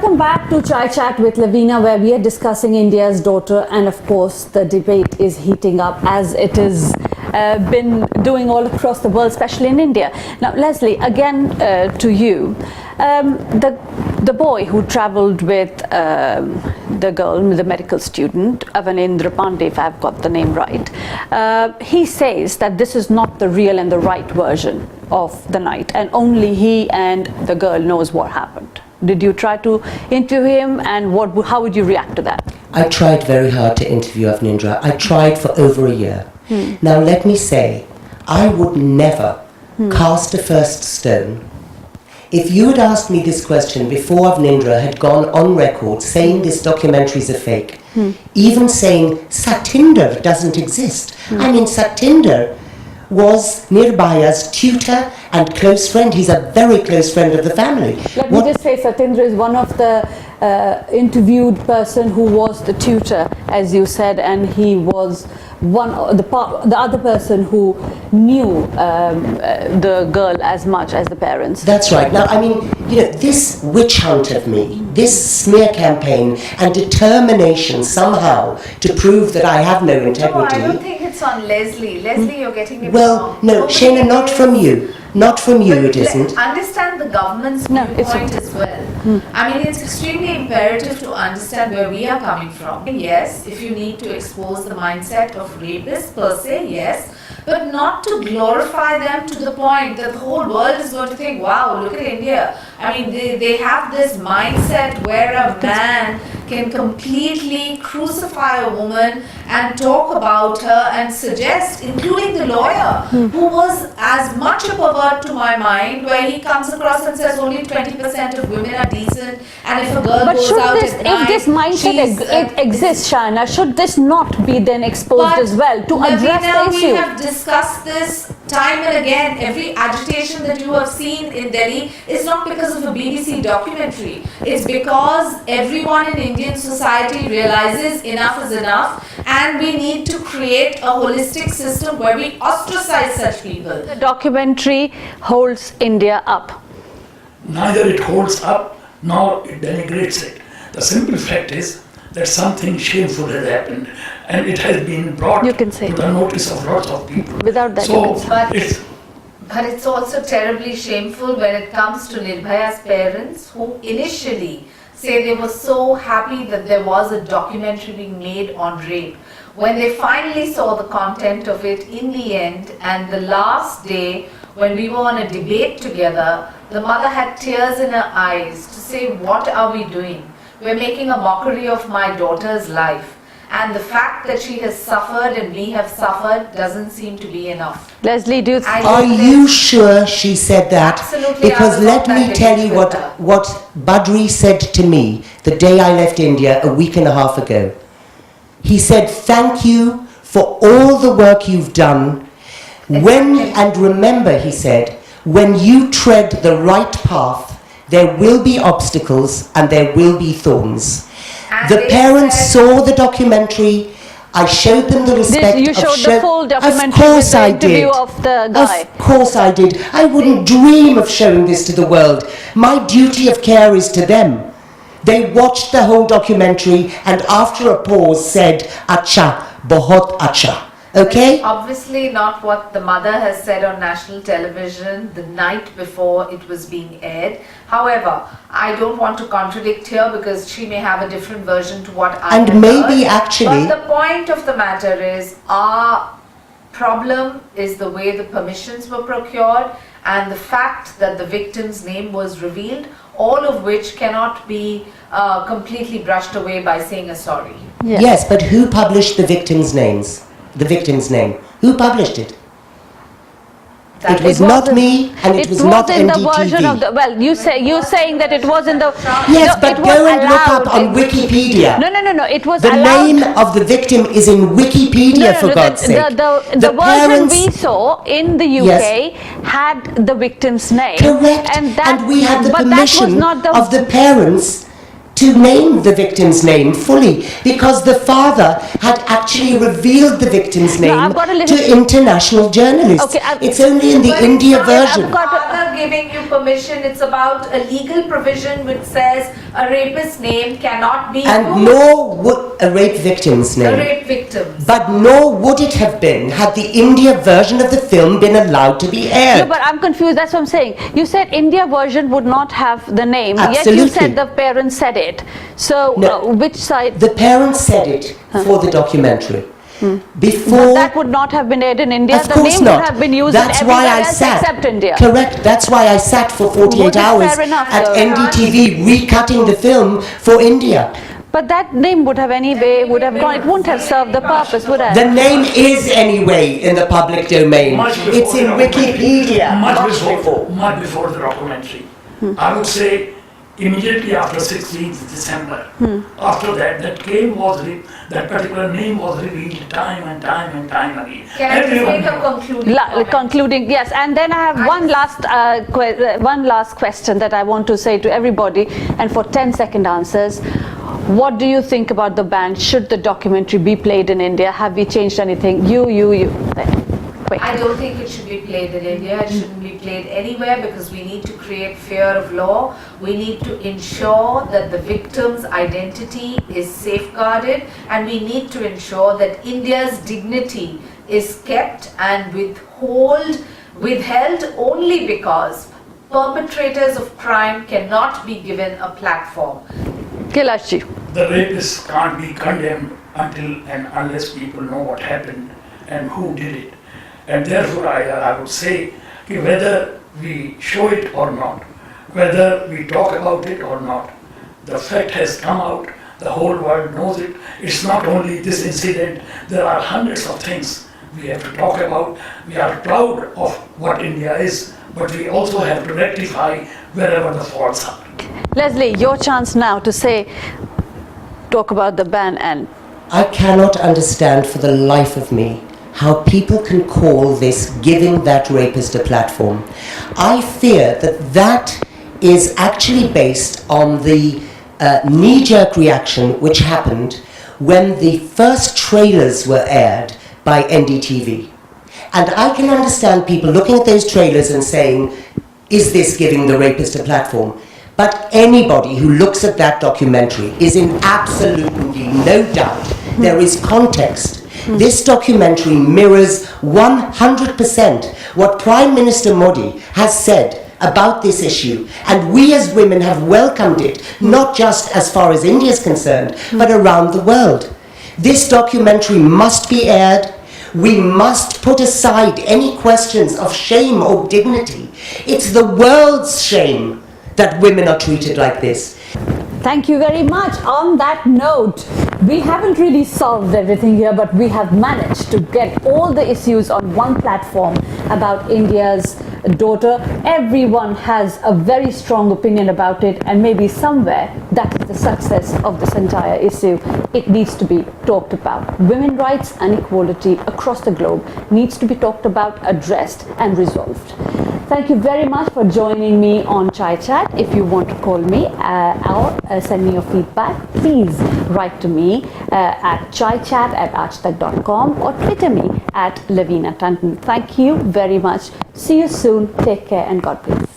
Welcome back to Chai Chat with Loveena, where we are discussing India's daughter, and of course the debate is heating up as it has been doing all across the world, especially in India. Now, Leslee, again to you. The boy who travelled with the girl, the medical student, Avanindra Pandey, if I've got the name right, he says that this is not the real and the right version of the night, and only he and the girl knows what happened. Did you try to interview him, and how would you react to that? I tried very hard to interview Avanindra. I tried for over a year. Now let me say, I would never cast a first stone. If you had asked me this question before Avanindra had gone on record saying this documentary is a fake, even saying Satinder doesn't exist. I mean, Satinder was Nirbhaya's tutor and close friend. He's a very close friend of the family. Let me just say, Satinder is one of the interviewed person who was the tutor, as you said, and he was the other person who knew the girl as much as the parents. That's right. Now, I mean, you know, this witch hunt of me, this smear campaign and determination somehow to prove that I have no integrity. No, I don't think it's on Leslee. Leslee, you're getting it well, wrong. no, Shaina, not from you. Not from you, it isn't. Understand the government's viewpoint as well. I mean, it's extremely imperative to understand where we are coming from. Yes, if you need to expose the mindset of rapists per se, yes, but not to glorify them to the point that the whole world is going to think, wow, look at India. I mean, they have this mindset where a man can completely crucify a woman and talk about her and suggest, including the lawyer, who was as much a pervert to my mind, where he comes across and says only 20% of women are decent, and if a girl goes out at night, if this mindset exists, Shaina, should this not be then exposed as well to address the issue? We have discussed this time and again. Every agitation that you have seen in Delhi is not because of a BBC documentary. It's because everyone in Indian society realizes enough is enough, and we need to create a holistic system where we ostracize such people. The documentary holds India up. Neither it holds up nor it denigrates it. The simple fact is that something shameful has happened, and it has been brought to the notice of lots of people. Without that, but it's also terribly shameful when it comes to Nirbhaya's parents, who initially say they were so happy that there was a documentary being made on rape. When they finally saw the content of it in the end, and the last day when we were on a debate together, the mother had tears in her eyes to say, what are we doing? We're making a mockery of my daughter's life. And the fact that she has suffered and we have suffered doesn't seem to be enough. Leslee, do you are you sure she said that? Absolutely. Because let me tell you what Budhwaar said to me the day I left India a week and a half ago. He said, thank you for all the work you've done. And remember, he said, when you tread the right path, there will be obstacles and there will be thorns. And the parents saw the documentary. I showed them the respect. You showed the full documentary. Of course I interview did. Of the guy. Of course I did. I wouldn't dream of showing this to the world. My duty of care is to them. They watched the whole documentary and after a pause said, Acha, bahut acha. Okay? Obviously not what the mother has said on national television the night before it was being aired. However, I don't want to contradict here because she may have a different version to what I have heard. Actually... But the point of the matter is, our problem is the way the permissions were procured and the fact that the victim's name was revealed, all of which cannot be completely brushed away by saying a sorry. Yes, but who published the victims' names? The victim's name. Who published it? It was not me, and it was not NDTV. It was in the version of the, well, you're saying that it was in the... Yes, but go and look up on Wikipedia. No, it was the name of the victim is in Wikipedia, for God's sake. The version we saw in the UK had the victim's name. Correct, and we had the permission of the parents to name the victim's name fully, because the father had actually revealed the victim's name to international journalists. It's only in the India version. Father giving you permission, it's about a legal provision which says A rapist's name cannot be And used. nor would a rape victim's A name. rape victims. But nor would it have been had the India version of the film been allowed to be aired. No, but I'm confused. That's what I'm saying. You said India version would not have the name, yet you Absolutely. said the parents said it. So, No. which side? The parents said it for the documentary. But Before, that would not have been aired in India. of The course name not. would have been used That's in why everywhere I else sat. except India. Correct. That's why I sat for 48 Would be hours fair enough, at though. NDTV recutting the film for India. But that name would have would have gone. It wouldn't have served the purpose, would it? The name is anyway in the public domain. Much before It's in the documentary. Wikipedia. Much before the documentary. I would say immediately after 16th December. After that, that particular name was revealed time and time and time again. Can I just Everyone make a knew. concluding comment? Concluding, yes, and then I have one last question that I want to say to everybody, and for 10-second answers. What do you think about the ban? Should the documentary be played in India? Have we changed anything? You. Quick. I don't think it should be played in India. It shouldn't be played anywhere because we need to create fear of law. We need to ensure that the victim's identity is safeguarded, and we need to ensure that India's dignity is kept and withheld only because perpetrators of crime cannot be given a platform. Kailaash ji. The rapists can't be condemned until and unless people know what happened and who did it. And therefore I would say that whether we show it or not, whether we talk about it or not, the fact has come out, the whole world knows it. It's not only this incident, there are hundreds of things we have to talk about. We are proud of what India is, but we also have to rectify wherever the faults are. Leslie, your chance now to talk about the ban. And I cannot understand for the life of me how people can call this giving that rapist a platform. I fear that is actually based on the knee-jerk reaction which happened when the first trailers were aired by NDTV. And I can understand people looking at those trailers and saying, is this giving the rapist a platform? But anybody who looks at that documentary is in absolutely no doubt there is context. This documentary mirrors 100% what Prime Minister Modi has said about this issue, and we as women have welcomed it, not just as far as India is concerned, but around the world. This documentary must be aired. We must put aside any questions of shame or dignity. It's the world's shame that women are treated like this. thank you very much. On that note, we haven't really solved everything here, but we have managed to get all the issues on one platform about India's daughter. Everyone has a very strong opinion about it, and maybe somewhere that is the success of this entire issue. It needs to be talked about. Women's rights and equality across the globe needs to be talked about, addressed and resolved. Thank you very much for joining me on Chai Chat. If you want to call me or send me your feedback, please write to me at chaichat@aajtak.com or Twitter me at Loveena Tandon. Thank you very much. See you soon. Take care and God bless.